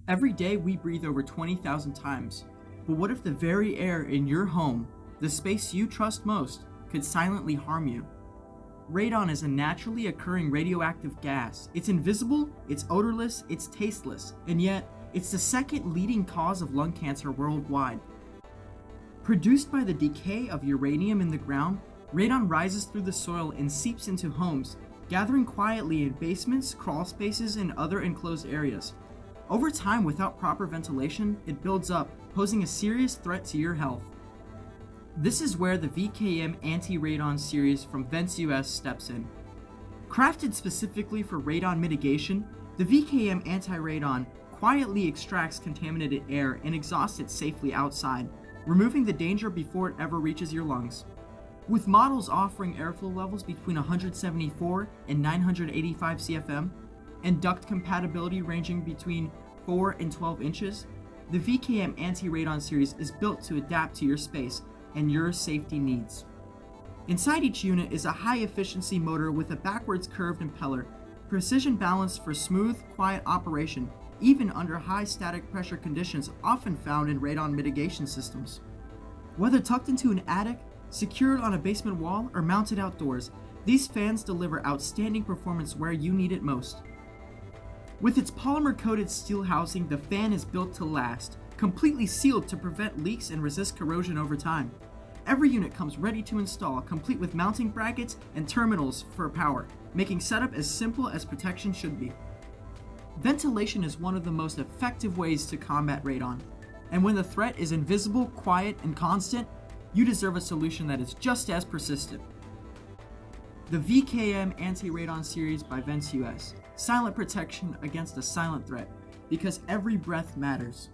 Every day we breathe over 20,000 times. But what if the very air in your home, the space you trust most, could silently harm you? Radon is a naturally occurring radioactive gas. It's invisible, it's odorless, it's tasteless, and yet it's the second leading cause of lung cancer worldwide. Produced by the decay of uranium in the ground, radon rises through the soil and seeps into homes, gathering quietly in basements, crawl spaces, and other enclosed areas. Over time, without proper ventilation, it builds up, posing a serious threat to your health. This is where the VKM anti-radon series from VENTSUS steps in. Crafted specifically for radon mitigation, the VKM anti-radon quietly extracts contaminated air and exhausts it safely outside, removing the danger before it ever reaches your lungs. With models offering airflow levels between 174 and 985 CFM, and duct compatibility ranging between 4 and 12 inches, the VKM anti-radon series is built to adapt to your space and your safety needs. Inside each unit is a high-efficiency motor with a backwards curved impeller, precision balanced for smooth, quiet operation, even under high static pressure conditions often found in radon mitigation systems. Whether tucked into an attic, secured on a basement wall, or mounted outdoors, these fans deliver outstanding performance where you need it most. With its polymer-coated steel housing, the fan is built to last, completely sealed to prevent leaks and resist corrosion over time. Every unit comes ready to install, complete with mounting brackets and terminals for power, making setup as simple as protection should be. Ventilation is one of the most effective ways to combat radon, and when the threat is invisible, quiet, and constant, you deserve a solution that is just as persistent. The VKM Anti-Radon Series by VENTSUS. Silent protection against a silent threat, because every breath matters.